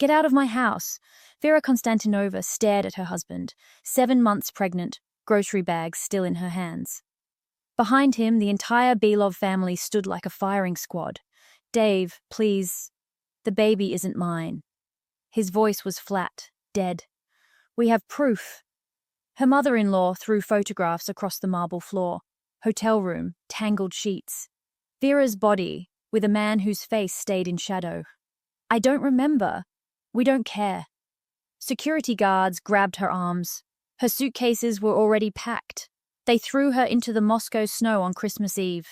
Get out of my house. Vera Konstantinova stared at her husband, 7 months pregnant, grocery bags still in her hands. Behind him, the entire Belov family stood like a firing squad. Dave, please. The baby isn't mine. His voice was flat, dead. We have proof. Her mother-in-law threw photographs across the marble floor. Hotel room, tangled sheets. Vera's body, with a man whose face stayed in shadow. I don't remember. We don't care. Security guards grabbed her arms. Her suitcases were already packed. They threw her into the Moscow snow on Christmas Eve.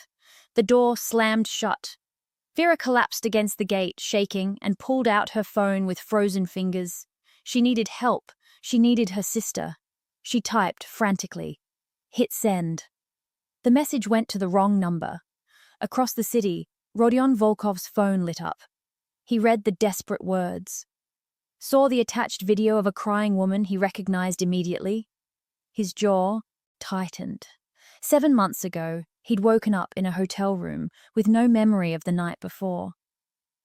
The door slammed shut. Vera collapsed against the gate, shaking, and pulled out her phone with frozen fingers. She needed help. She needed her sister. She typed frantically. Hit send. The message went to the wrong number. Across the city, Rodion Volkov's phone lit up. He read the desperate words. Saw the attached video of a crying woman he recognized immediately. His jaw tightened. 7 months ago, he'd woken up in a hotel room with no memory of the night before.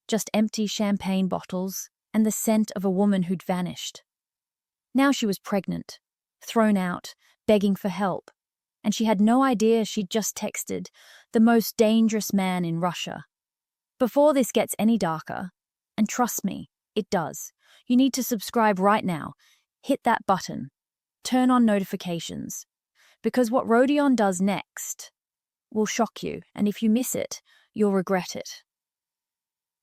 Just empty champagne bottles and the scent of a woman who'd vanished. Now she was pregnant, thrown out, begging for help, and she had no idea she'd just texted the most dangerous man in Russia. Before this gets any darker, and trust me, it does, you need to subscribe right now. Hit that button. Turn on notifications. Because what Rodion does next will shock you, and if you miss it, you'll regret it.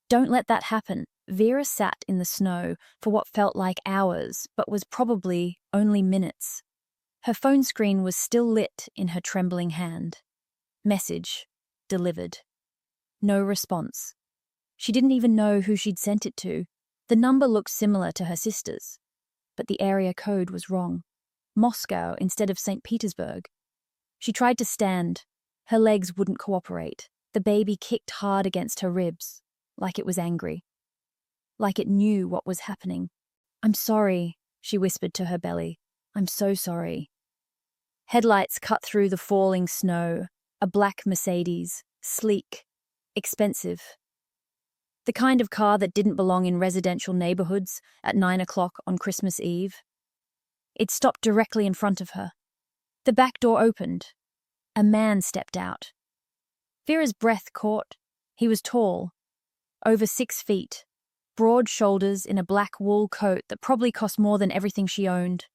Don't let that happen. Vera sat in the snow for what felt like hours, but was probably only minutes. Her phone screen was still lit in her trembling hand. Message delivered. No response. She didn't even know who she'd sent it to. The number looked similar to her sister's, but the area code was wrong. Moscow instead of St. Petersburg. She tried to stand. Her legs wouldn't cooperate. The baby kicked hard against her ribs, like it was angry. Like it knew what was happening. I'm sorry, she whispered to her belly. I'm so sorry. Headlights cut through the falling snow. A black Mercedes, sleek, expensive. The kind of car that didn't belong in residential neighborhoods at 9 o'clock on Christmas Eve. It stopped directly in front of her. The back door opened. A man stepped out. Vera's breath caught. He was tall, over 6 feet, broad shoulders in a black wool coat that probably cost more than everything she owned.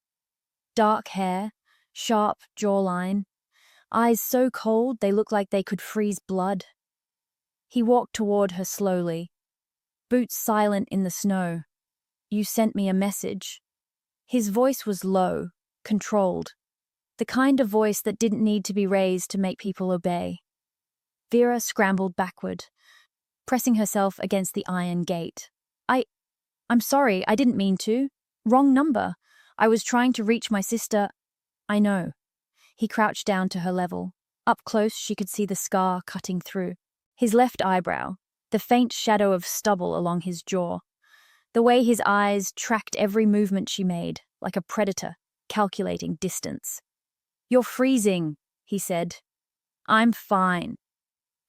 Dark hair, sharp jawline, eyes so cold they looked like they could freeze blood. He walked toward her slowly, boots silent in the snow. You sent me a message. His voice was low, controlled, the kind of voice that didn't need to be raised to make people obey. Vera scrambled backward, pressing herself against the iron gate. I'm sorry, I didn't mean to. Wrong number. I was trying to reach my sister. I know. He crouched down to her level. Up close, she could see the scar cutting through. His left eyebrow, the faint shadow of stubble along his jaw. The way his eyes tracked every movement she made, like a predator, calculating distance. You're freezing, he said. I'm fine.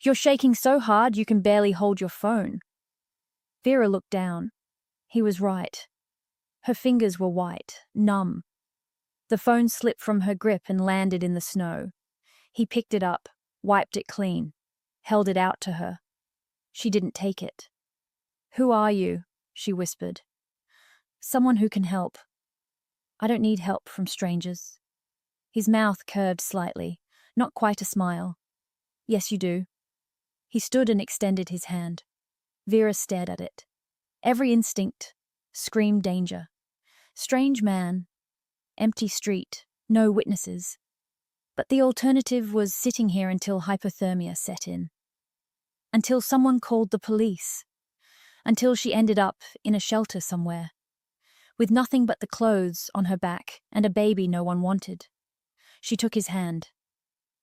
You're shaking so hard you can barely hold your phone. Vera looked down. He was right. Her fingers were white, numb. The phone slipped from her grip and landed in the snow. He picked it up, wiped it clean, held it out to her. She didn't take it. Who are you? She whispered. Someone who can help. I don't need help from strangers. His mouth curved slightly, not quite a smile. Yes, you do. He stood and extended his hand. Vera stared at it. Every instinct screamed danger. Strange man. Empty street. No witnesses. But the alternative was sitting here until hypothermia set in. Until someone called the police. Until she ended up in a shelter somewhere, with nothing but the clothes on her back and a baby no one wanted. She took his hand.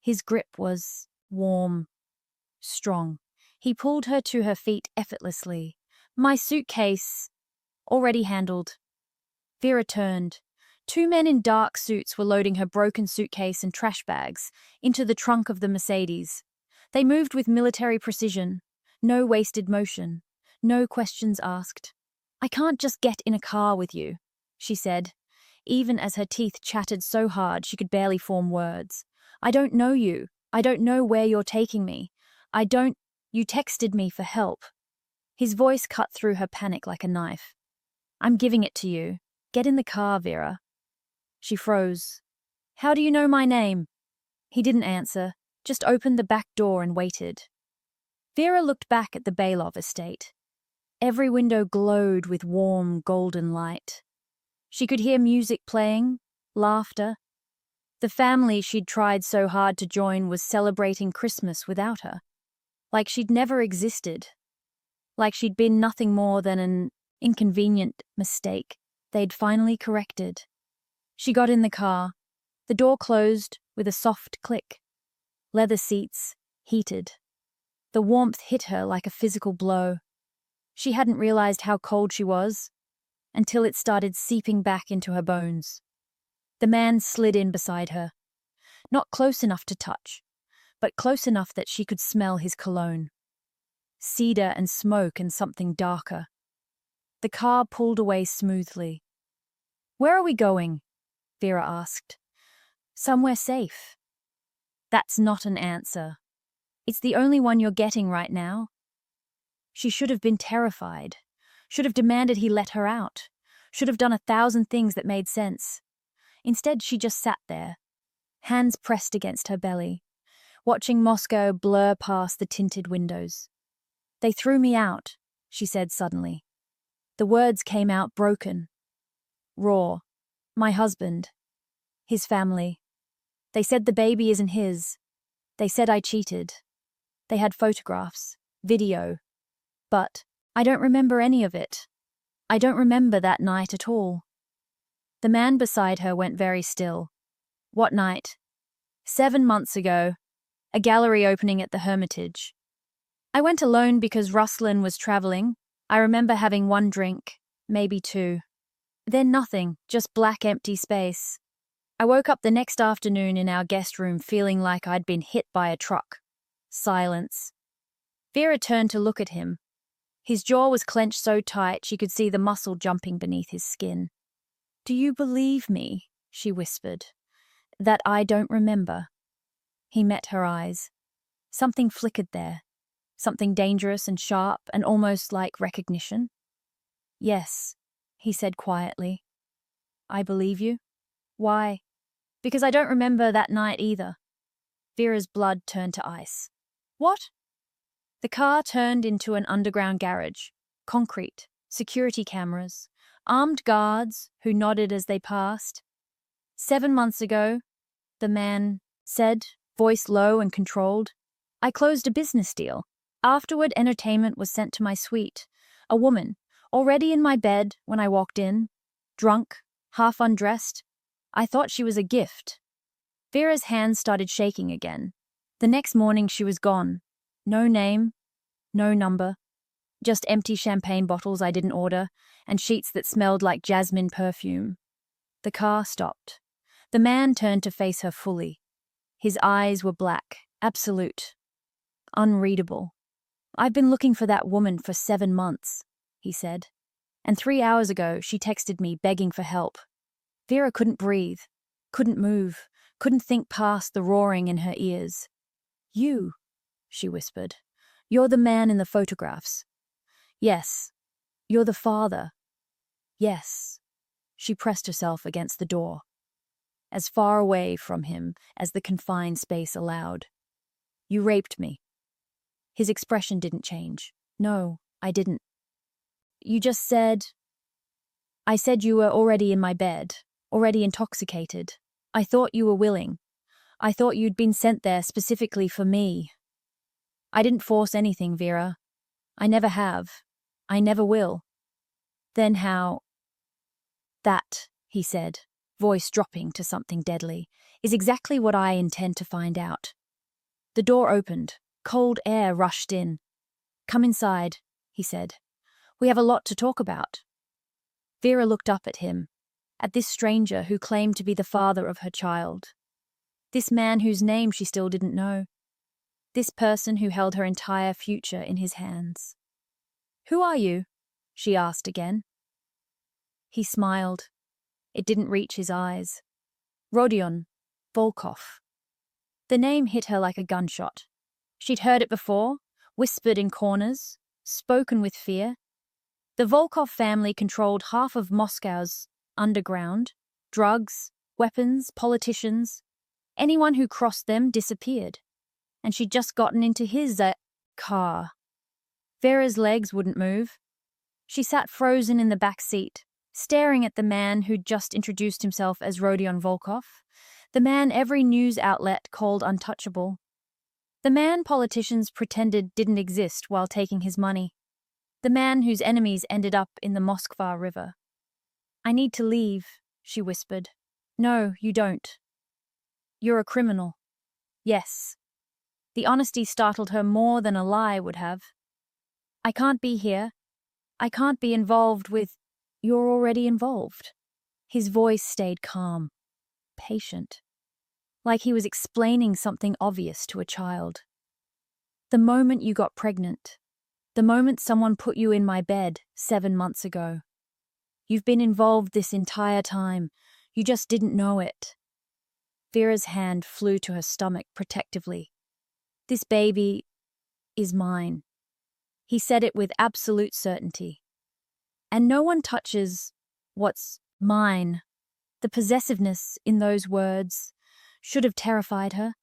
His grip was warm, strong. He pulled her to her feet effortlessly. My suitcase, already handled. Vera turned. 2 men in dark suits were loading her broken suitcase and trash bags into the trunk of the Mercedes. They moved with military precision, no wasted motion. No questions asked. I can't just get in a car with you, she said, even as her teeth chattered so hard she could barely form words. I don't know you. I don't know where you're taking me. You texted me for help. His voice cut through her panic like a knife. I'm giving it to you. Get in the car, Vera. She froze. How do you know my name? He didn't answer, just opened the back door and waited. Vera looked back at the Belov estate. Every window glowed with warm, golden light. She could hear music playing, laughter. The family she'd tried so hard to join was celebrating Christmas without her. Like she'd never existed. Like she'd been nothing more than an inconvenient mistake they'd finally corrected. She got in the car. The door closed with a soft click. Leather seats, heated. The warmth hit her like a physical blow. She hadn't realized how cold she was until it started seeping back into her bones. The man slid in beside her. Not close enough to touch, but close enough that she could smell his cologne. Cedar and smoke and something darker. The car pulled away smoothly. Where are we going? Vera asked. Somewhere safe. That's not an answer. It's the only one you're getting right now. She should have been terrified, should have demanded he let her out, should have done 1,000 things that made sense. Instead, she just sat there, hands pressed against her belly, watching Moscow blur past the tinted windows. They threw me out, she said suddenly. The words came out broken, raw. My husband, his family. They said the baby isn't his. They said I cheated. They had photographs, video. But I don't remember any of it. I don't remember that night at all. The man beside her went very still. What night? 7 months ago. A gallery opening at the Hermitage. I went alone because Ruslan was traveling. I remember having 1 drink, maybe 2. Then nothing, just black empty space. I woke up the next afternoon in our guest room feeling like I'd been hit by a truck. Silence. Vera turned to look at him. His jaw was clenched so tight she could see the muscle jumping beneath his skin. Do you believe me? She whispered. That I don't remember. He met her eyes. Something flickered there. Something dangerous and sharp and almost like recognition. Yes, he said quietly. I believe you. Why? Because I don't remember that night either. Vera's blood turned to ice. What? The car turned into an underground garage. Concrete, security cameras, armed guards who nodded as they passed. 7 months ago, the man said, voice low and controlled, I closed a business deal. Afterward, entertainment was sent to my suite. A woman, already in my bed when I walked in, drunk, half undressed. I thought she was a gift. Vera's hands started shaking again. The next morning she was gone. No name, no number, just empty champagne bottles I didn't order and sheets that smelled like jasmine perfume. The car stopped. The man turned to face her fully. His eyes were black, absolute, unreadable. I've been looking for that woman for 7 months, he said. And 3 hours ago she texted me begging for help. Vera couldn't breathe, couldn't move, couldn't think past the roaring in her ears. You, she whispered. You're the man in the photographs. Yes. You're the father. Yes. She pressed herself against the door, as far away from him as the confined space allowed. You raped me. His expression didn't change. No, I didn't. You just said... I said you were already in my bed, already intoxicated. I thought you were willing. I thought you'd been sent there specifically for me. I didn't force anything, Vera. I never have. I never will. Then how... That, he said, voice dropping to something deadly, is exactly what I intend to find out. The door opened. Cold air rushed in. Come inside, he said. We have a lot to talk about. Vera looked up at him, at this stranger who claimed to be the father of her child. This man whose name she still didn't know. This person who held her entire future in his hands. Who are you? She asked again. He smiled. It didn't reach his eyes. Rodion Volkov. The name hit her like a gunshot. She'd heard it before, whispered in corners, spoken with fear. The Volkov family controlled half of Moscow's underground. Drugs, weapons, politicians. Anyone who crossed them disappeared. And she'd just gotten into his car. Vera's legs wouldn't move. She sat frozen in the back seat, staring at the man who'd just introduced himself as Rodion Volkov, the man every news outlet called untouchable, the man politicians pretended didn't exist while taking his money, the man whose enemies ended up in the Moskva River. "I need to leave," she whispered. "No, you don't. You're a criminal." "Yes." The honesty startled her more than a lie would have. "I can't be here. I can't be involved with—" "You're already involved." His voice stayed calm, patient, like he was explaining something obvious to a child. "The moment you got pregnant, the moment someone put you in my bed 7 months ago. You've been involved this entire time. You just didn't know it." Vera's hand flew to her stomach protectively. "This baby is mine." He said it with absolute certainty. "And no one touches what's mine." The possessiveness in those words should have terrified her.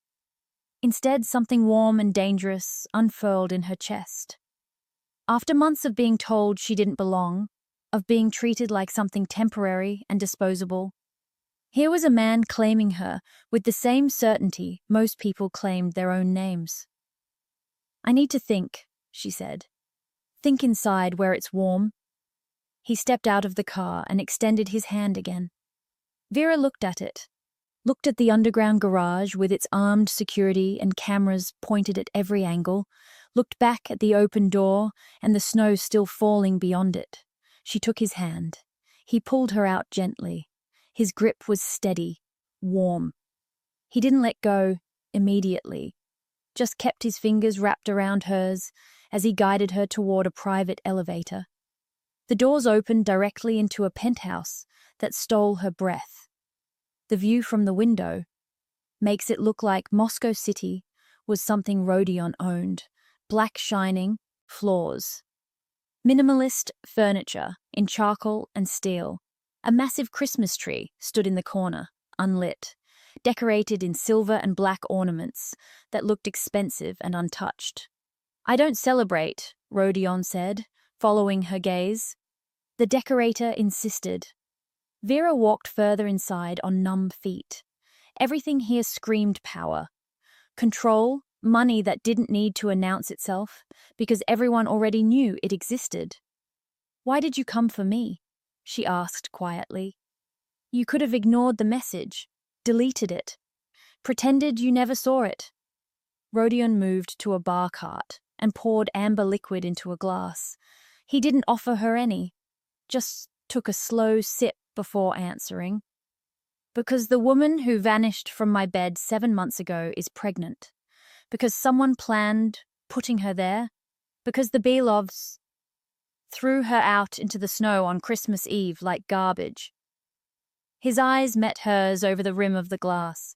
Instead, something warm and dangerous unfurled in her chest. After months of being told she didn't belong, of being treated like something temporary and disposable, here was a man claiming her with the same certainty most people claimed their own names. "I need to think," she said. "Think inside where it's warm." He stepped out of the car and extended his hand again. Vera looked at it, looked at the underground garage with its armed security and cameras pointed at every angle, looked back at the open door and the snow still falling beyond it. She took his hand. He pulled her out gently. His grip was steady, warm. He didn't let go immediately, just kept his fingers wrapped around hers as he guided her toward a private elevator. The doors opened directly into a penthouse that stole her breath. The view from the window makes it look like Moscow City was something Rodion owned. Black shining floors. Minimalist furniture in charcoal and steel. A massive Christmas tree stood in the corner, unlit, decorated in silver and black ornaments that looked expensive and untouched. "I don't celebrate," Rodion said, following her gaze. The decorator insisted. Vera walked further inside on numb feet. Everything here screamed power. Control, money that didn't need to announce itself because everyone already knew it existed. "Why did you come for me?" she asked quietly. "You could have ignored the message, deleted it, pretended you never saw it." Rodion moved to a bar cart and poured amber liquid into a glass. He didn't offer her any, just took a slow sip before answering. "Because the woman who vanished from my bed 7 months ago is pregnant. Because someone planned putting her there. Because the Belovs threw her out into the snow on Christmas Eve like garbage." His eyes met hers over the rim of the glass.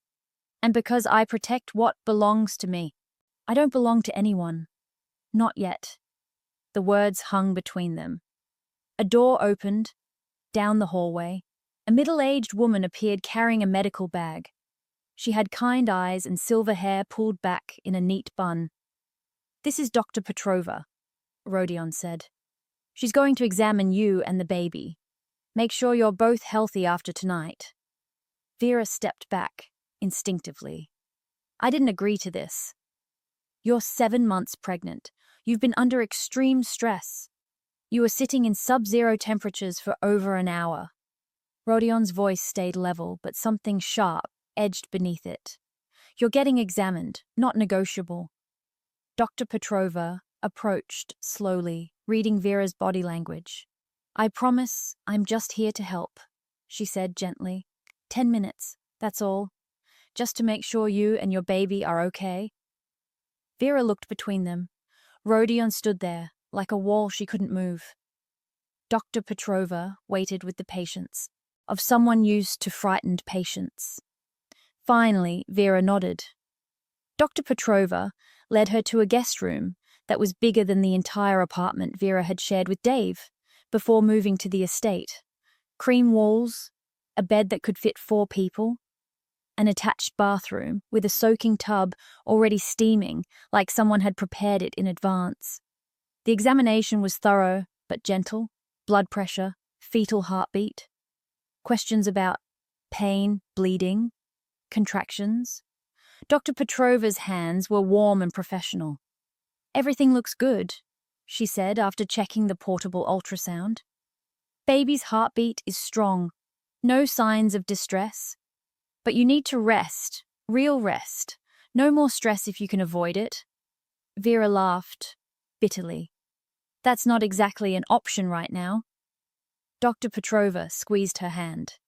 "And because I protect what belongs to me. I don't belong to anyone. Not yet." The words hung between them. A door opened. Down the hallway, a middle-aged woman appeared carrying a medical bag. She had kind eyes and silver hair pulled back in a neat bun. "This is Dr. Petrova," Rodion said. "She's going to examine you and the baby. Make sure you're both healthy after tonight." Vera stepped back, instinctively. "I didn't agree to this." "You're 7 months pregnant. You've been under extreme stress. You were sitting in sub-zero temperatures for over an hour." Rodion's voice stayed level, but something sharp edged beneath it. "You're getting examined, not negotiable." Dr. Petrova approached slowly, reading Vera's body language. "I promise I'm just here to help," she said gently. 10 minutes, that's all. Just to make sure you and your baby are okay." Vera looked between them. Rodion stood there, like a wall she couldn't move. Dr. Petrova waited with the patience of someone used to frightened patients. Finally, Vera nodded. Dr. Petrova led her to a guest room that was bigger than the entire apartment Vera had shared with Dave before moving to the estate. Cream walls, a bed that could fit 4 people, an attached bathroom with a soaking tub already steaming like someone had prepared it in advance. The examination was thorough but gentle. Blood pressure, fetal heartbeat, questions about pain, bleeding, contractions. Dr. Petrova's hands were warm and professional. "Everything looks good," she said after checking the portable ultrasound. "Baby's heartbeat is strong. No signs of distress. But you need to rest, real rest. No more stress if you can avoid it." Vera laughed, bitterly. "That's not exactly an option right now." Dr. Petrova squeezed her hand.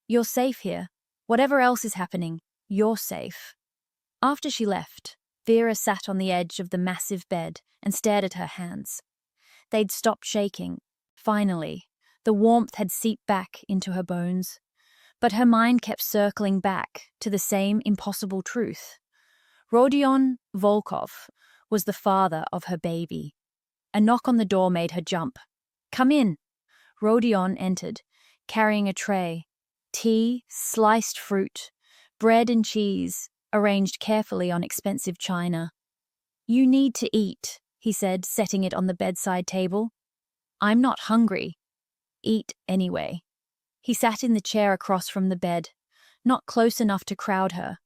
"You're safe here. Whatever else is happening, you're safe." After she left, Vera sat on the edge of the massive bed and stared at her hands. They'd stopped shaking. Finally, the warmth had seeped back into her bones. But her mind kept circling back to the same impossible truth. Rodion Volkov was the father of her baby. A knock on the door made her jump. "Come in." Rodion entered, carrying a tray. Tea, sliced fruit, bread and cheese, arranged carefully on expensive china. "You need to eat," he said, setting it on the bedside table. "I'm not hungry." "Eat anyway." He sat in the chair across from the bed, not close enough to crowd her,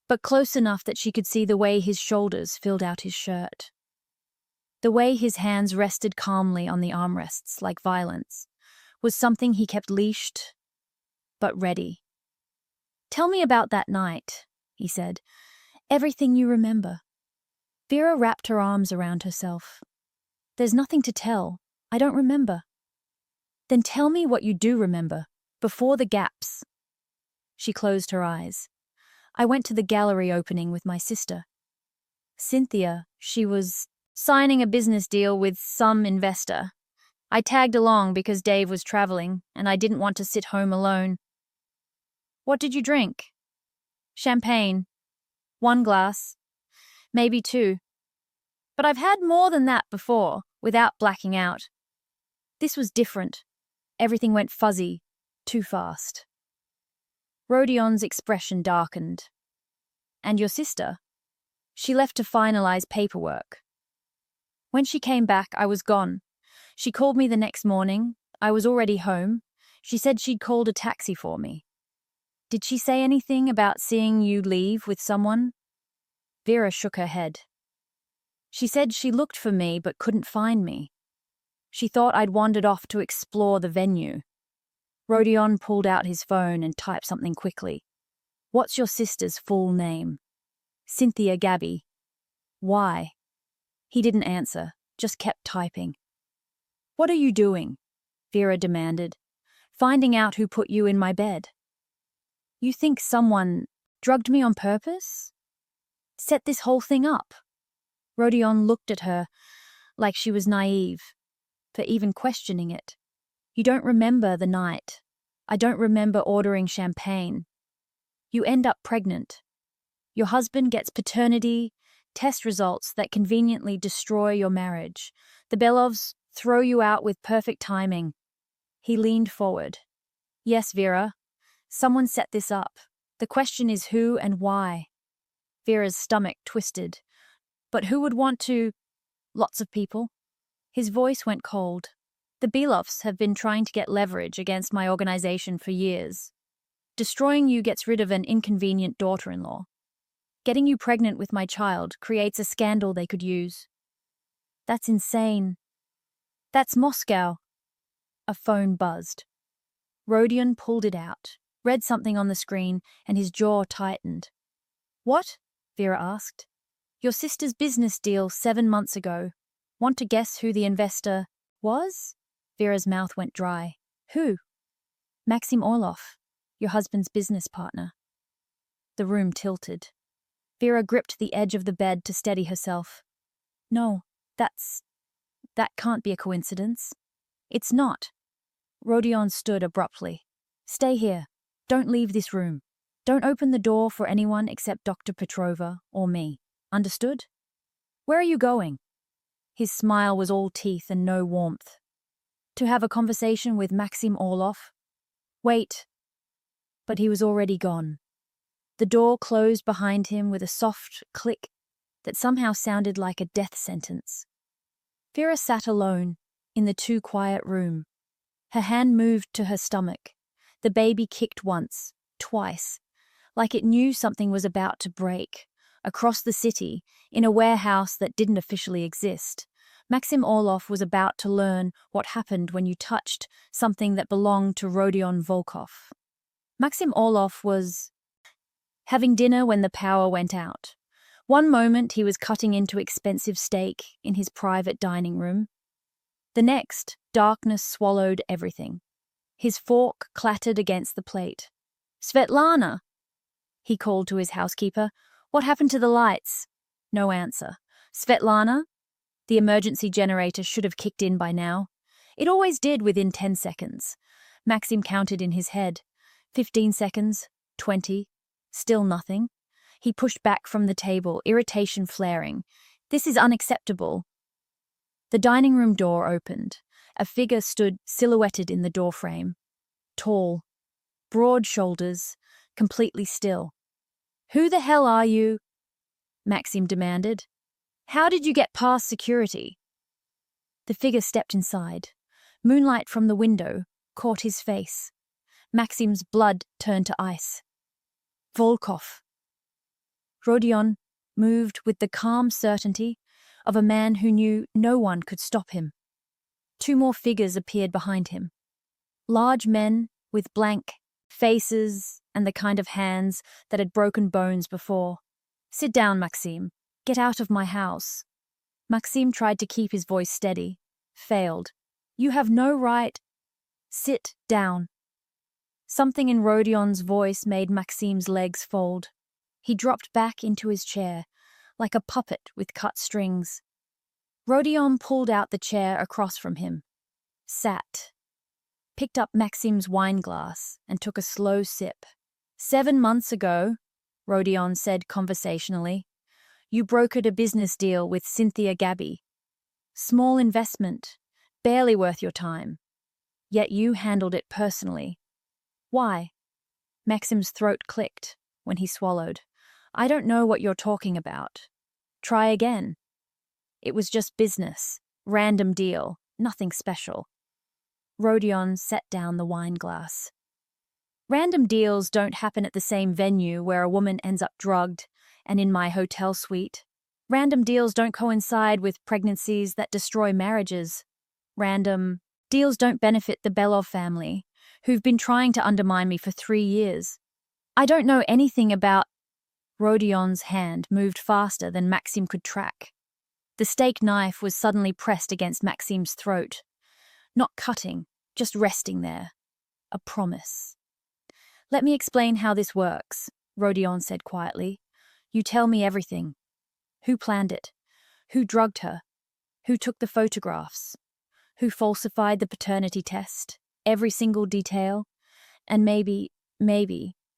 but close enough that she could see the way his shoulders filled out his shirt. The way his hands rested calmly on the armrests like violence was something he kept leashed, but ready. "Tell me about that night," he said. "Everything you remember." Vera wrapped her arms around herself. "There's nothing to tell. I don't remember." "Then tell me what you do remember, before the gaps." She closed her eyes. "I went to the gallery opening with my sister. Cynthia, she was signing a business deal with some investor. I tagged along because Dave was traveling, and I didn't want to sit home alone." "What did you drink?" "Champagne. 1 glass. Maybe 2. But I've had more than that before, without blacking out. This was different. Everything went fuzzy, too fast." Rodion's expression darkened. "And your sister?" "She left to finalize paperwork. When she came back, I was gone. She called me the next morning. I was already home. She said she'd called a taxi for me." "Did she say anything about seeing you leave with someone?" Vera shook her head. "She said she looked for me but couldn't find me. She thought I'd wandered off to explore the venue." Rodion pulled out his phone and typed something quickly. "What's your sister's full name?" "Cynthia Gabby." "Why?" He didn't answer, just kept typing. "What are you doing?" Vera demanded. "Finding out who put you in my bed." "You think someone drugged me on purpose? Set this whole thing up?" Rodion looked at her like she was naive, for even questioning it. "You don't remember the night. I don't remember ordering champagne. You end up pregnant. Your husband gets paternity test results that conveniently destroy your marriage. The Belovs throw you out with perfect timing." He leaned forward. "Yes, Vera. Someone set this up. The question is who and why." Vera's stomach twisted. "But who would want to?" "Lots of people." His voice went cold. "The Belovs have been trying to get leverage against my organization for years. Destroying you gets rid of an inconvenient daughter-in-law. Getting you pregnant with my child creates a scandal they could use." "That's insane." "That's Moscow." A phone buzzed. Rodion pulled it out, read something on the screen, and his jaw tightened. "What?" Vera asked. "Your sister's business deal 7 months ago. Want to guess who the investor was?" Vera's mouth went dry. "Who?" "Maxim Orlov, your husband's business partner." The room tilted. Vera gripped the edge of the bed to steady herself. "No, that can't be a coincidence. It's not. Rodion stood abruptly. Stay here. Don't leave this room. Don't open the door for anyone except Dr. Petrova or me. Understood? Where are you going? His smile was all teeth and no warmth. To have a conversation with Maxim Orlov? Wait. But he was already gone. The door closed behind him with a soft click that somehow sounded like a death sentence. Vera sat alone in the too quiet room. Her hand moved to her stomach. The baby kicked once, twice, like it knew something was about to break. Across the city, in a warehouse that didn't officially exist, Maxim Orlov was about to learn what happened when you touched something that belonged to Rodion Volkov. Maxim Orlov was having dinner when the power went out. One moment he was cutting into expensive steak in his private dining room. The next, darkness swallowed everything. His fork clattered against the plate. "Svetlana!" he called to his housekeeper. "What happened to the lights?" No answer. "Svetlana?" The emergency generator should have kicked in by now. It always did within 10 seconds. Maxim counted in his head. 15 seconds, 20, still nothing. He pushed back from the table, irritation flaring. This is unacceptable. The dining room door opened. A figure stood silhouetted in the doorframe. Tall, broad shoulders, completely still. "Who the hell are you?" Maxim demanded. "How did you get past security?" The figure stepped inside. Moonlight from the window caught his face. Maxim's blood turned to ice. Volkov. Rodion moved with the calm certainty of a man who knew no one could stop him. 2 more figures appeared behind him. Large men with blank faces and the kind of hands that had broken bones before. "Sit down, Maxim. Get out of my house." Maxim tried to keep his voice steady. Failed. "You have no right." "Sit down." Something in Rodion's voice made Maxim's legs fold. He dropped back into his chair, like a puppet with cut strings. Rodion pulled out the chair across from him, sat, picked up Maxim's wine glass, and took a slow sip. 7 months ago, Rodion said conversationally, you brokered a business deal with Cynthia Gabby. Small investment, barely worth your time. Yet you handled it personally. Why? Maxim's throat clicked when he swallowed. I don't know what you're talking about. Try again. It was just business, random deal, nothing special. Rodion set down the wine glass. Random deals don't happen at the same venue where a woman ends up drugged and in my hotel suite. Random deals don't coincide with pregnancies that destroy marriages. Random deals don't benefit the Belov family, who've been trying to undermine me for 3 years. I don't know anything about... Rodion's hand moved faster than Maxim could track. The steak knife was suddenly pressed against Maxim's throat. Not cutting, just resting there. A promise. Let me explain how this works, Rodion said quietly. You tell me everything. Who planned it? Who drugged her? Who took the photographs? Who falsified the paternity test? Every single detail? And maybe,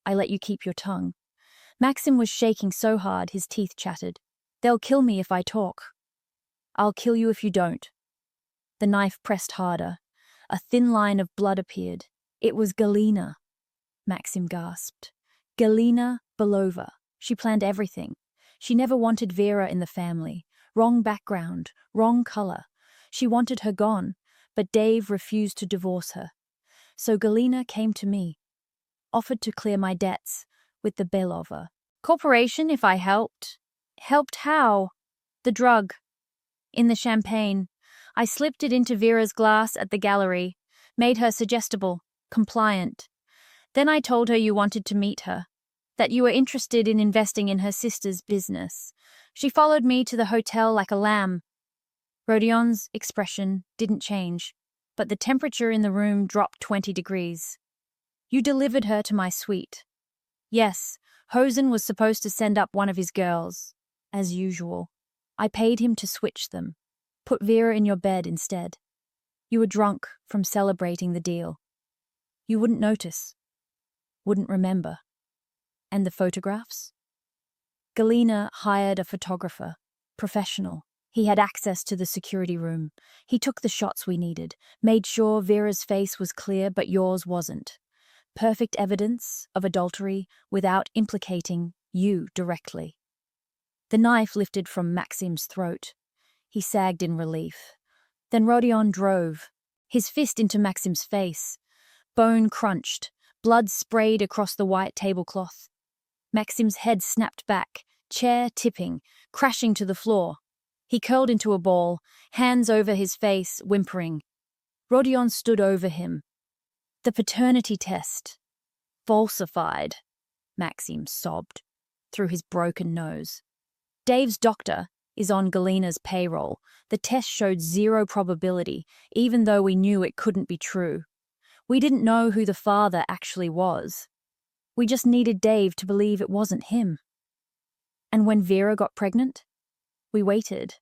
I let you keep your tongue. Maxim was shaking so hard his teeth chattered. They'll kill me if I talk. I'll kill you if you don't. The knife pressed harder. A thin line of blood appeared. It was Galina. Maxim gasped. Galina Belova. She planned everything. She never wanted Vera in the family. Wrong background, wrong color. She wanted her gone, but Dave refused to divorce her. So Galina came to me, offered to clear my debts with the Belova Corporation if I helped. Helped how? The drug. In the champagne. I slipped it into Vera's glass at the gallery, made her suggestible, compliant. Then I told her you wanted to meet her, that you were interested in investing in her sister's business. She followed me to the hotel like a lamb. Rodion's expression didn't change, but the temperature in the room dropped 20 degrees. You delivered her to my suite. Yes, Hosen was supposed to send up one of his girls, as usual. I paid him to switch them. Put Vera in your bed instead. You were drunk from celebrating the deal. You wouldn't notice, wouldn't remember. And the photographs? Galina hired a photographer, professional. He had access to the security room. He took the shots we needed, made sure Vera's face was clear but yours wasn't. Perfect evidence of adultery without implicating you directly. The knife lifted from Maxim's throat. He sagged in relief. Then Rodion drove, his fist into Maxim's face. Bone crunched, blood sprayed across the white tablecloth. Maxim's head snapped back, chair tipping, crashing to the floor. He curled into a ball, hands over his face, whimpering. Rodion stood over him. The paternity test. Falsified, Maxim sobbed through his broken nose. Dave's doctor is on Galina's payroll. The test showed 0 probability, even though we knew it couldn't be true. We didn't know who the father actually was. We just needed Dave to believe it wasn't him. And when Vera got pregnant, we waited.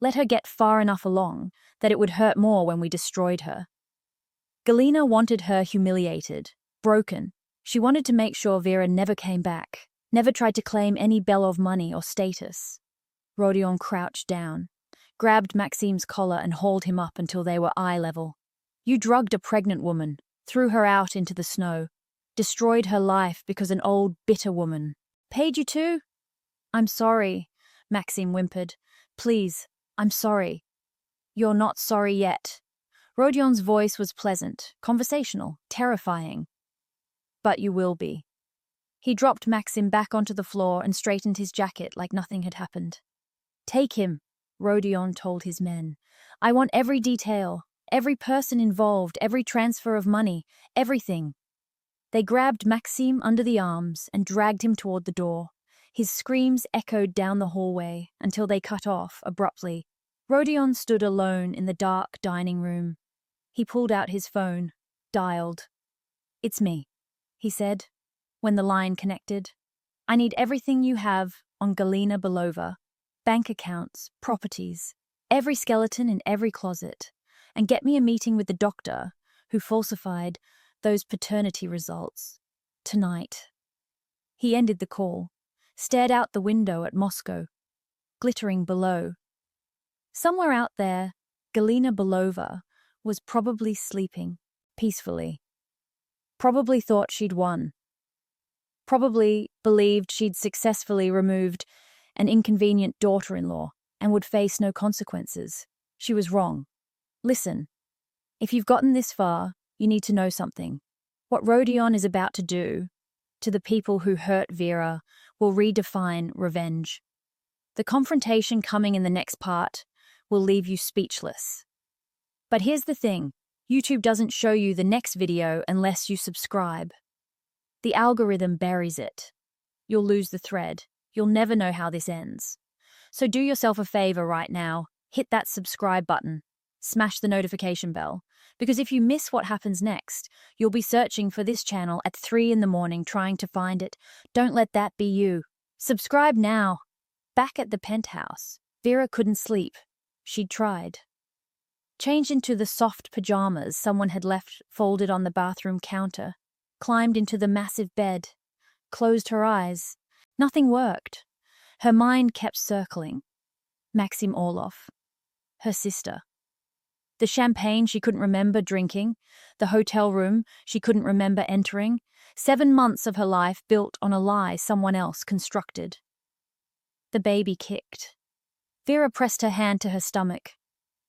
Let her get far enough along that it would hurt more when we destroyed her. Galina wanted her humiliated, broken. She wanted to make sure Vera never came back, never tried to claim any Belov money or status. Rodion crouched down, grabbed Maxim's collar and hauled him up until they were eye level. You drugged a pregnant woman, threw her out into the snow, destroyed her life because an old, bitter woman paid you to? I'm sorry, Maxim whimpered. Please, I'm sorry. You're not sorry yet. Rodion's voice was pleasant, conversational, terrifying. But you will be. He dropped Maxim back onto the floor and straightened his jacket like nothing had happened. Take him, Rodion told his men. I want every detail, every person involved, every transfer of money, everything. They grabbed Maxim under the arms and dragged him toward the door. His screams echoed down the hallway until they cut off abruptly. Rodion stood alone in the dark dining room. He pulled out his phone, dialed. It's me, he said, when the line connected. I need everything you have on Galina Belova. Bank accounts, properties, every skeleton in every closet. And get me a meeting with the doctor who falsified those paternity results. Tonight. He ended the call, stared out the window at Moscow, glittering below. Somewhere out there, Galina Belova was probably sleeping peacefully. Probably thought she'd won. Probably believed she'd successfully removed an inconvenient daughter-in-law and would face no consequences. She was wrong. Listen, if you've gotten this far, you need to know something. What Rodion is about to do to the people who hurt Vera will redefine revenge. The confrontation coming in the next part will leave you speechless. But here's the thing, YouTube doesn't show you the next video unless you subscribe. The algorithm buries it. You'll lose the thread. You'll never know how this ends. So do yourself a favor right now, hit that subscribe button, smash the notification bell, because if you miss what happens next, you'll be searching for this channel at 3 in the morning trying to find it. Don't let that be you. Subscribe now. Back at the penthouse, Vera couldn't sleep. She'd tried. Changed into the soft pajamas someone had left folded on the bathroom counter, climbed into the massive bed, closed her eyes. Nothing worked. Her mind kept circling. Maxim Orlov. Her sister. The champagne she couldn't remember drinking, the hotel room she couldn't remember entering, 7 months of her life built on a lie someone else constructed. The baby kicked. Vera pressed her hand to her stomach.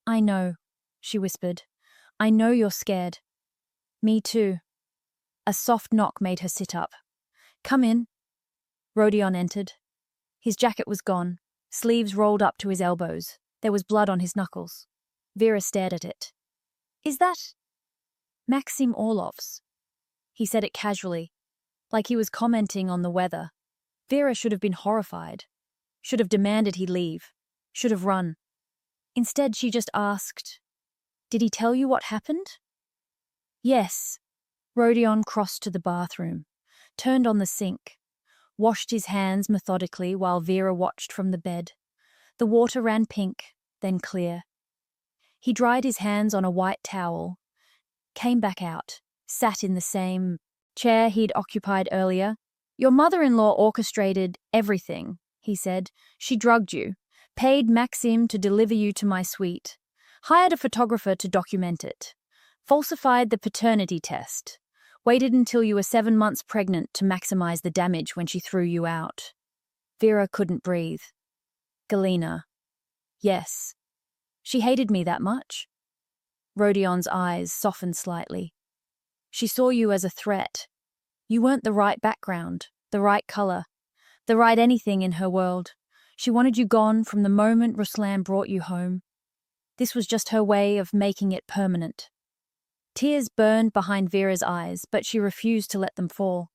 I know, she whispered. I know you're scared. Me too. A soft knock made her sit up. Come in. Rodion entered. His jacket was gone, sleeves rolled up to his elbows. There was blood on his knuckles. Vera stared at it. Is that Maxim Orlov's? He said it casually, like he was commenting on the weather. Vera should have been horrified, should have demanded he leave, should have run. Instead, she just asked, Did he tell you what happened? Yes. Rodion crossed to the bathroom, turned on the sink, washed his hands methodically while Vera watched from the bed. The water ran pink, then clear. He dried his hands on a white towel, came back out, sat in the same chair he'd occupied earlier. Your mother-in-law orchestrated everything, he said. She drugged you, paid Maxim to deliver you to my suite, hired a photographer to document it, falsified the paternity test, waited until you were 7 months pregnant to maximize the damage when she threw you out. Vera couldn't breathe. Galina. Yes. She hated me that much? Rodion's eyes softened slightly. She saw you as a threat. You weren't the right background, the right color, the right anything in her world. She wanted you gone from the moment Ruslan brought you home. This was just her way of making it permanent. Tears burned behind Vera's eyes, but she refused to let them fall.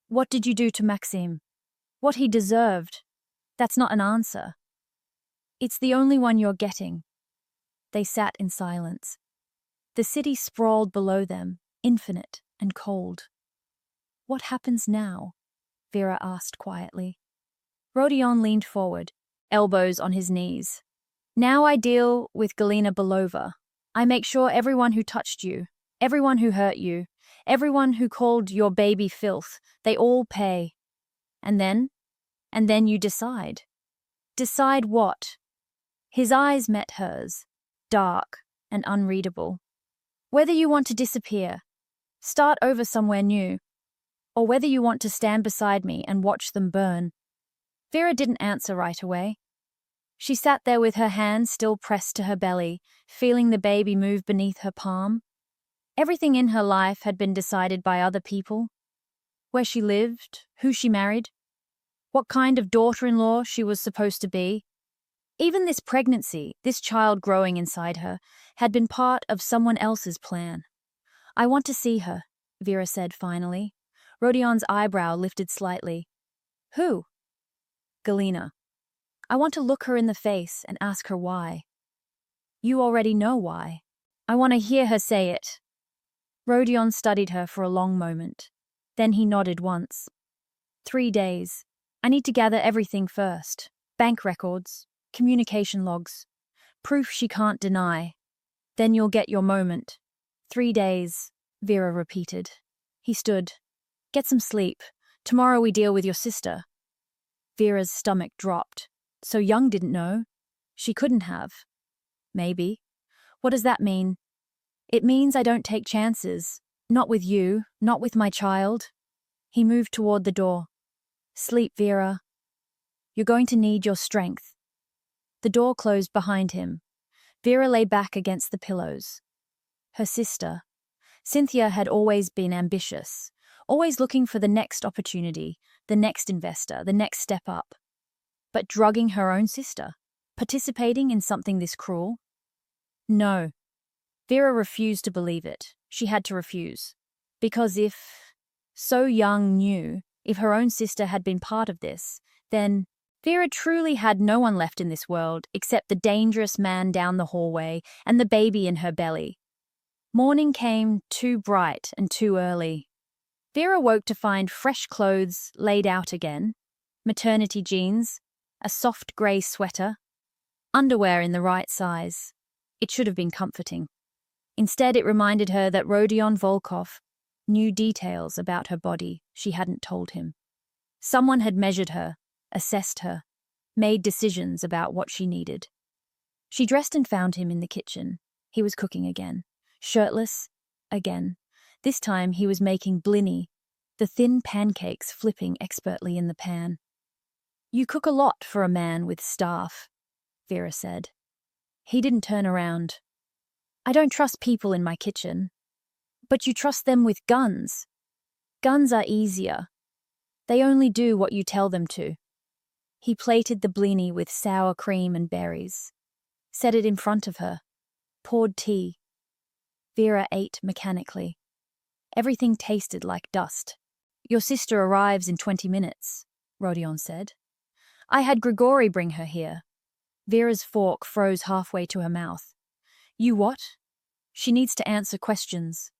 What did you do to Maxim? What he deserved? That's not an answer. It's the only one you're getting. They sat in silence. The city sprawled below them, infinite and cold. What happens now? Vera asked quietly. Rodion leaned forward, elbows on his knees. Now I deal with Galina Belova. I make sure everyone who touched you, everyone who hurt you, everyone who called your baby filth, they all pay. And then you decide. Decide what? His eyes met hers, dark and unreadable. Whether you want to disappear, start over somewhere new, or whether you want to stand beside me and watch them burn. Vera didn't answer right away. She sat there with her hands still pressed to her belly, feeling the baby move beneath her palm. Everything in her life had been decided by other people. Where she lived, who she married, what kind of daughter-in-law she was supposed to be. Even this pregnancy, this child growing inside her, had been part of someone else's plan. I want to see her, Vera said finally. Rodion's eyebrow lifted slightly. Who? Galina. I want to look her in the face and ask her why. You already know why. I want to hear her say it. Rodion studied her for a long moment. Then he nodded once. 3 days. I need to gather everything first. Bank records, communication logs, proof she can't deny. Then you'll get your moment. 3 days, Vera repeated. He stood. Get some sleep. Tomorrow we deal with your sister. Vera's stomach dropped. So Young didn't know. She couldn't have. Maybe. What does that mean? It means I don't take chances. Not with you, not with my child. He moved toward the door. Sleep, Vera. You're going to need your strength. The door closed behind him. Vera lay back against the pillows. Her sister, Cynthia, had always been ambitious, always looking for the next opportunity, the next investor, the next step up. But drugging her own sister, participating in something this cruel? No. Vera refused to believe it. She had to refuse. Because if So Young knew, if her own sister had been part of this, then Vera truly had no one left in this world except the dangerous man down the hallway and the baby in her belly. Morning came too bright and too early. Vera woke to find fresh clothes laid out again, maternity jeans, a soft grey sweater, underwear in the right size. It should have been comforting. Instead, it reminded her that Rodion Volkov knew details about her body she hadn't told him. Someone had measured her, assessed her, made decisions about what she needed. She dressed and found him in the kitchen. He was cooking again, shirtless, again. This time he was making blini, the thin pancakes flipping expertly in the pan. You cook a lot for a man with staff, Vera said. He didn't turn around. I don't trust people in my kitchen. But you trust them with guns. Guns are easier. They only do what you tell them to. He plated the blini with sour cream and berries, set it in front of her, poured tea. Vera ate mechanically. Everything tasted like dust. Your sister arrives in 20 minutes, Rodion said. I had Grigori bring her here. Vera's fork froze halfway to her mouth. You what? She needs to answer questions.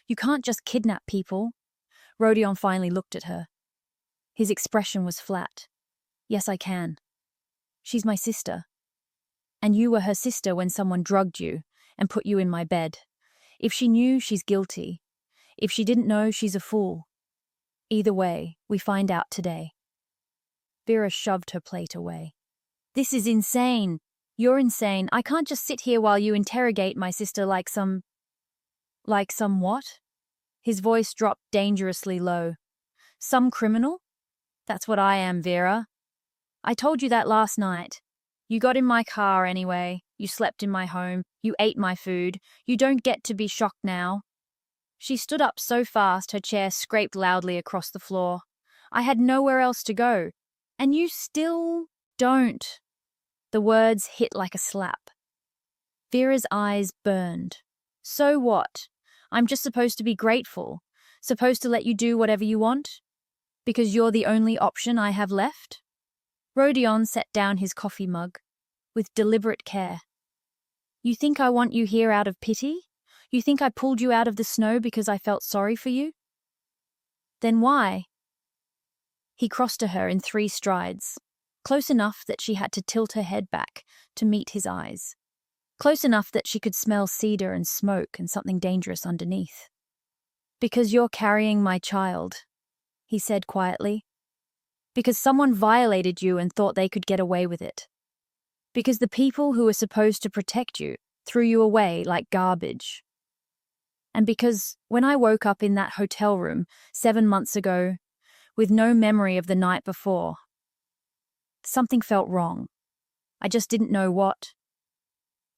You can't just kidnap people. Rodion finally looked at her. His expression was flat. Yes, I can. She's my sister. And you were her sister when someone drugged you and put you in my bed. If she knew, she's guilty. If she didn't know, she's a fool. Either way, we find out today. Vera shoved her plate away. This is insane. You're insane. I can't just sit here while you interrogate my sister like some what? His voice dropped dangerously low. Some criminal? That's what I am, Vera. I told you that last night. You got in my car anyway. You slept in my home. You ate my food. You don't get to be shocked now. She stood up so fast her chair scraped loudly across the floor. I had nowhere else to go. And you still don't. The words hit like a slap. Vera's eyes burned. So what? I'm just supposed to be grateful. Supposed to let you do whatever you want? Because you're the only option I have left? Rodion set down his coffee mug with deliberate care. You think I want you here out of pity? You think I pulled you out of the snow because I felt sorry for you? Then why? He crossed to her in 3 strides, close enough that she had to tilt her head back to meet his eyes, close enough that she could smell cedar and smoke and something dangerous underneath. Because you're carrying my child, he said quietly. Because someone violated you and thought they could get away with it. Because the people who were supposed to protect you threw you away like garbage. And because when I woke up in that hotel room 7 months ago, with no memory of the night before, something felt wrong. I just didn't know what.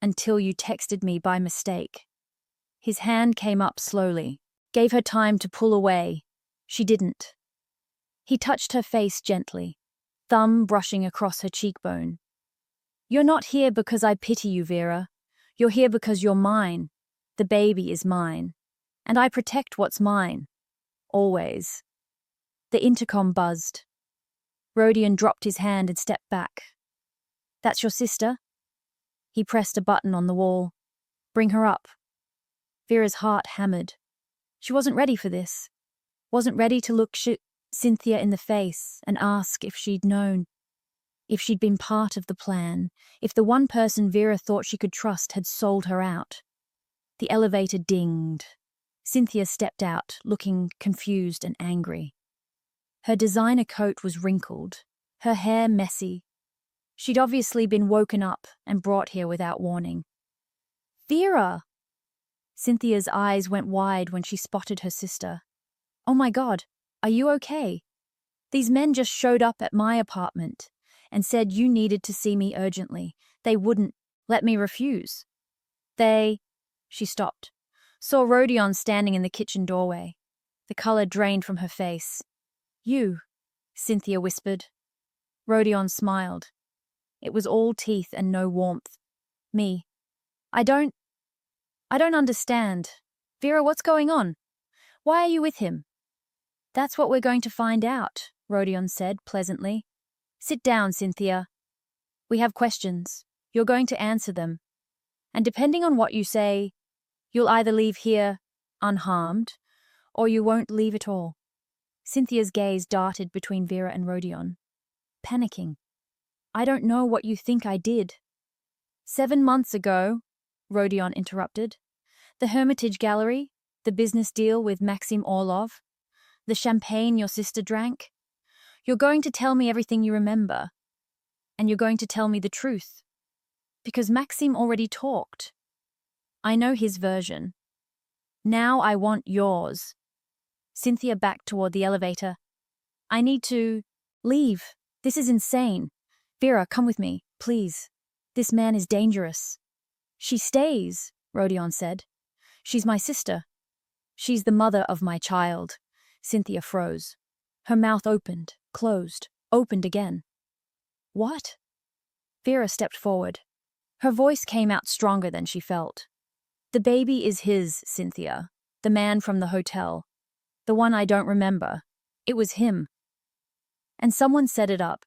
Until you texted me by mistake. His hand came up slowly, gave her time to pull away. She didn't. He touched her face gently, thumb brushing across her cheekbone. You're not here because I pity you, Vera. You're here because you're mine. The baby is mine. And I protect what's mine. Always. The intercom buzzed. Rodion dropped his hand and stepped back. That's your sister? He pressed a button on the wall. Bring her up. Vera's heart hammered. She wasn't ready for this. Wasn't ready to look Cynthia in the face and ask if she'd known. If she'd been part of the plan. If the one person Vera thought she could trust had sold her out. The elevator dinged. Cynthia stepped out, looking confused and angry. Her designer coat was wrinkled, her hair messy. She'd obviously been woken up and brought here without warning. Vera! Cynthia's eyes went wide when she spotted her sister. Oh my God, are you okay? These men just showed up at my apartment and said you needed to see me urgently. They wouldn't let me refuse. She stopped, saw Rodion standing in the kitchen doorway. The color drained from her face. You, Cynthia whispered. Rodion smiled. It was all teeth and no warmth. Me. I don't understand. Vera, what's going on? Why are you with him? That's what we're going to find out, Rodion said pleasantly. Sit down, Cynthia. We have questions. You're going to answer them. And depending on what you say, you'll either leave here unharmed, or you won't leave at all. Cynthia's gaze darted between Vera and Rodion, panicking. I don't know what you think I did. 7 months ago, Rodion interrupted. The Hermitage Gallery, the business deal with Maxim Orlov, the champagne your sister drank. You're going to tell me everything you remember, and you're going to tell me the truth. Because Maxim already talked. I know his version. Now I want yours. Cynthia backed toward the elevator. I need to leave. This is insane. Vera, come with me, please. This man is dangerous. She stays, Rodion said. She's my sister. She's the mother of my child. Cynthia froze. Her mouth opened, closed, opened again. What? Vera stepped forward. Her voice came out stronger than she felt. The baby is his, Cynthia. The man from the hotel. The one I don't remember. It was him. And someone set it up.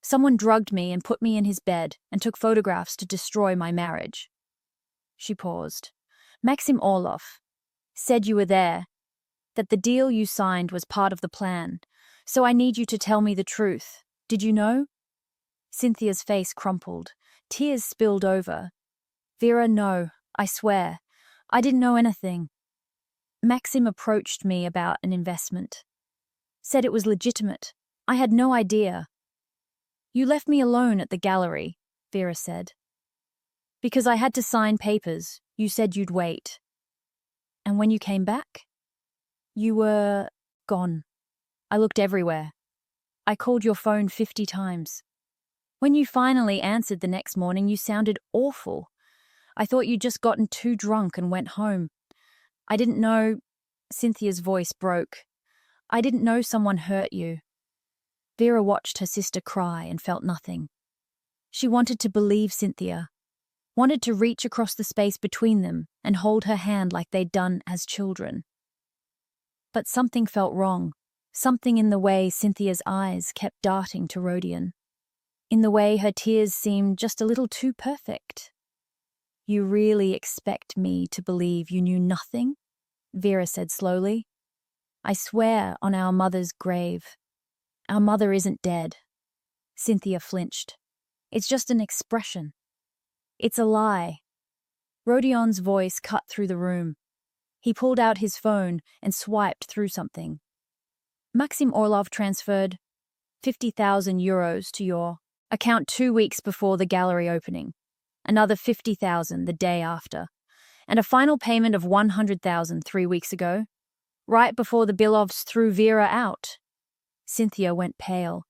Someone drugged me and put me in his bed and took photographs to destroy my marriage. She paused. Maxim Orlov said you were there, that the deal you signed was part of the plan. So I need you to tell me the truth. Did you know? Cynthia's face crumpled. Tears spilled over. Vera, no, I swear. I didn't know anything. Maxim approached me about an investment. Said it was legitimate. I had no idea. You left me alone at the gallery, Vera said. Because I had to sign papers. You said you'd wait. And when you came back? You were gone. I looked everywhere. I called your phone 50 times. When you finally answered the next morning, you sounded awful. I thought you'd just gotten too drunk and went home. I didn't know. Cynthia's voice broke. I didn't know someone hurt you. Vera watched her sister cry and felt nothing. She wanted to believe Cynthia, wanted to reach across the space between them and hold her hand like they'd done as children. But something felt wrong, something in the way Cynthia's eyes kept darting to Rodion, in the way her tears seemed just a little too perfect. You really expect me to believe you knew nothing? Vera said slowly. I swear on our mother's grave. Our mother isn't dead. Cynthia flinched. It's just an expression. It's a lie. Rodion's voice cut through the room. He pulled out his phone and swiped through something. Maxim Orlov transferred 50,000 euros to your account 2 weeks before the gallery opening, another 50,000 the day after, and a final payment of 100,000 3 weeks ago, right before the Bilovs threw Vera out. Cynthia went pale.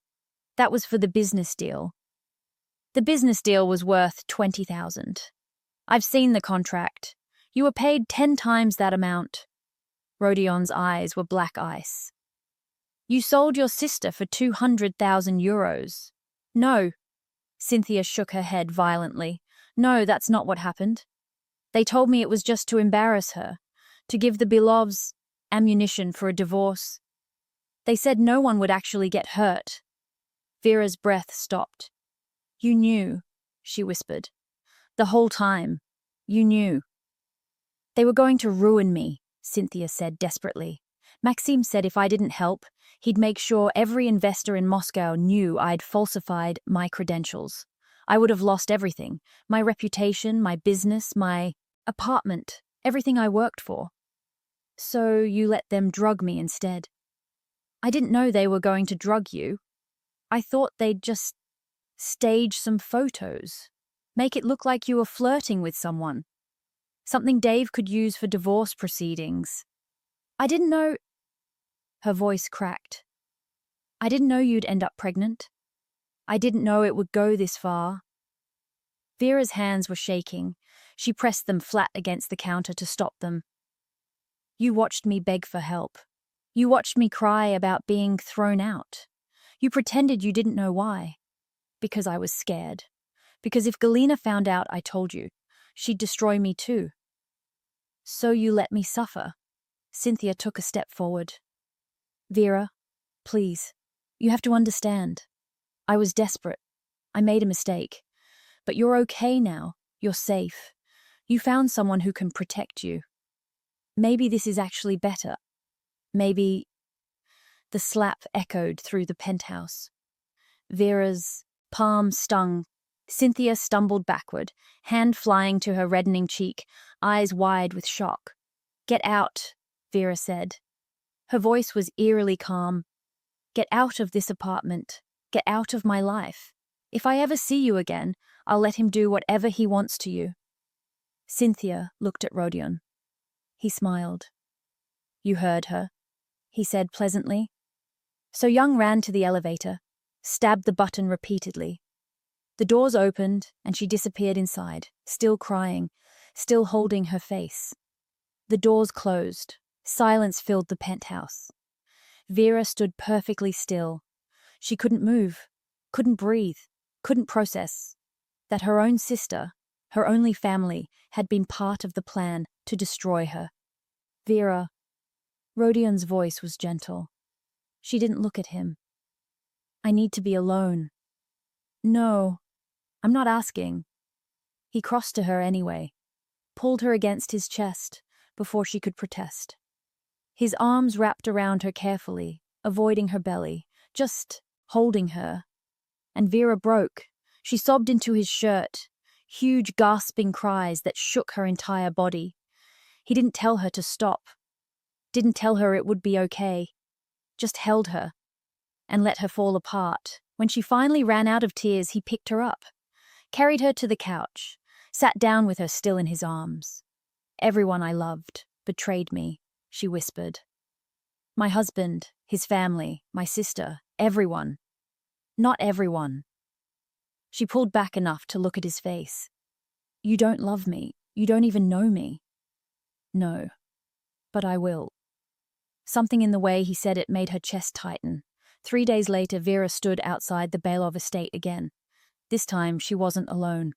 That was for the business deal. The business deal was worth 20,000. I've seen the contract. You were paid 10 times that amount. Rodion's eyes were black ice. You sold your sister for 200,000 euros. No. Cynthia shook her head violently. No, that's not what happened. They told me it was just to embarrass her, to give the Bilovs ammunition for a divorce. They said no one would actually get hurt. Vera's breath stopped. You knew, she whispered. The whole time. You knew. They were going to ruin me, Cynthia said desperately. Maxim said if I didn't help, he'd make sure every investor in Moscow knew I'd falsified my credentials. I would have lost everything. My reputation, my business, my apartment, everything I worked for. So you let them drug me instead. I didn't know they were going to drug you. I thought they'd just stage some photos, make it look like you were flirting with someone. Something Dave could use for divorce proceedings. I didn't know. Her voice cracked. I didn't know you'd end up pregnant. I didn't know it would go this far. Vera's hands were shaking. She pressed them flat against the counter to stop them. You watched me beg for help. You watched me cry about being thrown out. You pretended you didn't know why. Because I was scared. Because if Galina found out I told you, she'd destroy me too. So you let me suffer. Cynthia took a step forward. Vera, please, you have to understand. I was desperate. I made a mistake. But you're okay now. You're safe. You found someone who can protect you. Maybe this is actually better. Maybe. The slap echoed through the penthouse. Vera's palm stung. Cynthia stumbled backward, hand flying to her reddening cheek, eyes wide with shock. Get out, Vera said. Her voice was eerily calm. Get out of this apartment. Get out of my life. If I ever see you again, I'll let him do whatever he wants to you. Cynthia looked at Rodion. He smiled. You heard her, he said pleasantly. So Young ran to the elevator, stabbed the button repeatedly. The doors opened and she disappeared inside, still crying, still holding her face. The doors closed. Silence filled the penthouse. Vera stood perfectly still. She couldn't move, couldn't breathe, couldn't process that her own sister, her only family, had been part of the plan to destroy her. Vera. Rodion's voice was gentle. She didn't look at him. I need to be alone. No, I'm not asking. He crossed to her anyway, pulled her against his chest before she could protest. His arms wrapped around her carefully, avoiding her belly, just holding her. And Vera broke. She sobbed into his shirt, huge gasping cries that shook her entire body. He didn't tell her to stop, didn't tell her it would be okay, just held her and let her fall apart. When she finally ran out of tears, he picked her up, carried her to the couch, sat down with her still in his arms. "Everyone I loved betrayed me," she whispered. "My husband, his family, my sister, everyone. Not everyone." She pulled back enough to look at his face. "You don't love me. You don't even know me." "No, but I will." Something in the way he said it made her chest tighten. 3 days later, Vera stood outside the Belov estate again. This time, she wasn't alone.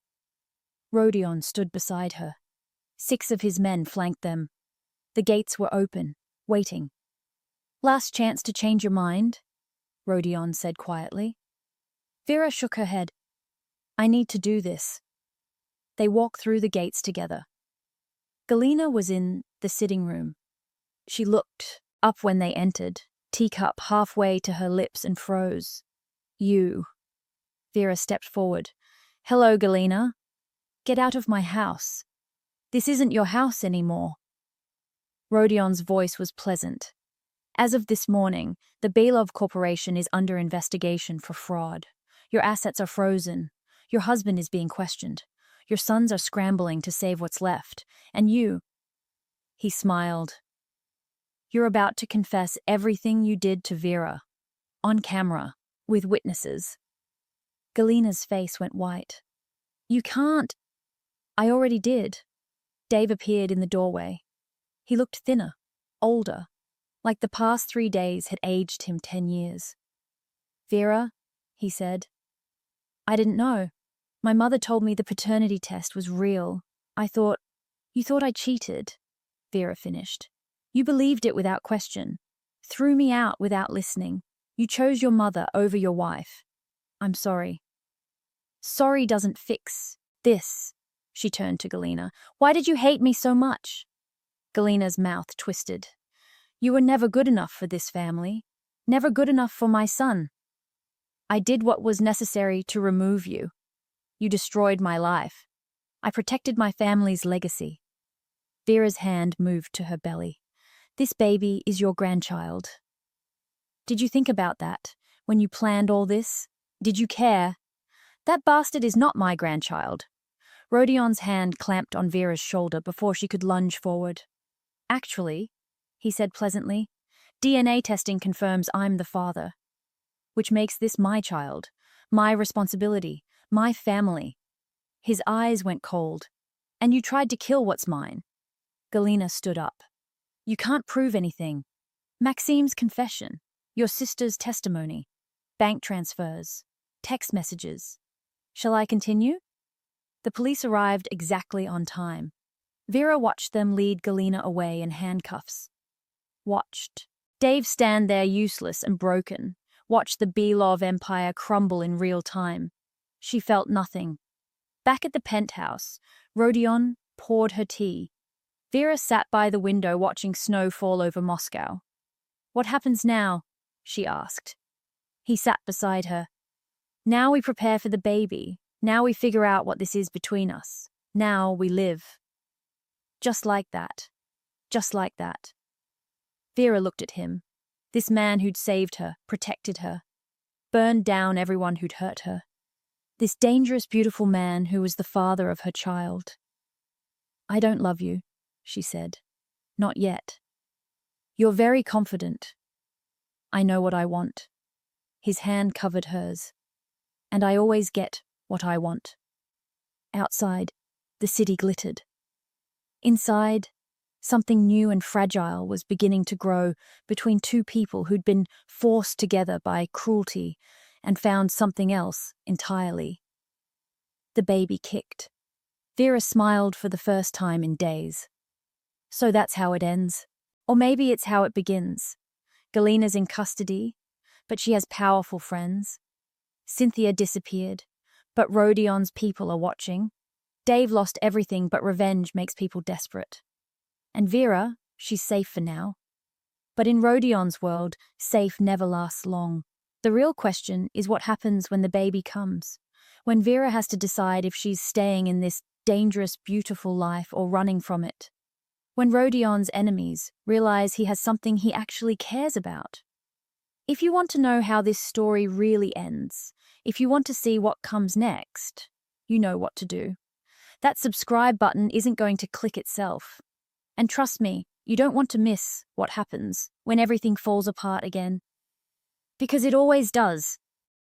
Rodion stood beside her. 6 of his men flanked them. The gates were open, waiting. "Last chance to change your mind?" Rodion said quietly. Vera shook her head. "I need to do this." They walked through the gates together. Galina was in the sitting room. She looked up when they entered, teacup halfway to her lips, and froze. "You." Vera stepped forward. "Hello, Galina. Get out of my house. This isn't your house anymore." Rodion's voice was pleasant. "As of this morning, the Belov Corporation is under investigation for fraud. Your assets are frozen. Your husband is being questioned. Your sons are scrambling to save what's left. And you—" He smiled. "You're about to confess everything you did to Vera. On camera, with witnesses." Galina's face went white. "You can't." "I already did." Dave appeared in the doorway. He looked thinner, older, like the past 3 days had aged him 10 years. "Vera," he said, "I didn't know. My mother told me the paternity test was real. You thought I cheated," Vera finished. "You believed it without question. Threw me out without listening. You chose your mother over your wife. I'm sorry." "Sorry doesn't fix this." She turned to Galina. "Why did you hate me so much?" Galina's mouth twisted. "You were never good enough for this family. Never good enough for my son. I did what was necessary to remove you. You destroyed my life. I protected my family's legacy." Vera's hand moved to her belly. "This baby is your grandchild. Did you think about that when you planned all this? Did you care? That bastard is not my grandchild." Rodion's hand clamped on Vera's shoulder before she could lunge forward. "Actually," he said pleasantly, "DNA testing confirms I'm the father, which makes this my child, my responsibility, my family." His eyes went cold. "And you tried to kill what's mine." Galina stood up. "You can't prove anything. Maxime's confession, your sister's testimony, bank transfers, text messages. Shall I continue?" The police arrived exactly on time. Vera watched them lead Galina away in handcuffs. Watched Dave stand there useless and broken. Watched the Belov empire crumble in real time. She felt nothing. Back at the penthouse, Rodion poured her tea. Vera sat by the window watching snow fall over Moscow. "What happens now?" she asked. He sat beside her. "Now we prepare for the baby. Now we figure out what this is between us. Now we live." Just like that. Just like that. Vera looked at him. This man who'd saved her, protected her, burned down everyone who'd hurt her. This dangerous, beautiful man who was the father of her child. "I don't love you," she said. "Not yet. You're very confident. I know what I want." His hand covered hers. "And I always get what I want." Outside, the city glittered. Inside, something new and fragile was beginning to grow between 2 people who'd been forced together by cruelty and found something else entirely. The baby kicked. Vera smiled for the first time in days. So that's how it ends. Or maybe it's how it begins. Galina's in custody, but she has powerful friends. Cynthia disappeared, but Rodion's people are watching. Dave lost everything, but revenge makes people desperate. And Vera, she's safe for now. But in Rodion's world, safe never lasts long. The real question is what happens when the baby comes, when Vera has to decide if she's staying in this dangerous, beautiful life or running from it. When Rodion's enemies realize he has something he actually cares about. If you want to know how this story really ends, if you want to see what comes next, you know what to do. That subscribe button isn't going to click itself. And trust me, you don't want to miss what happens when everything falls apart again. Because it always does.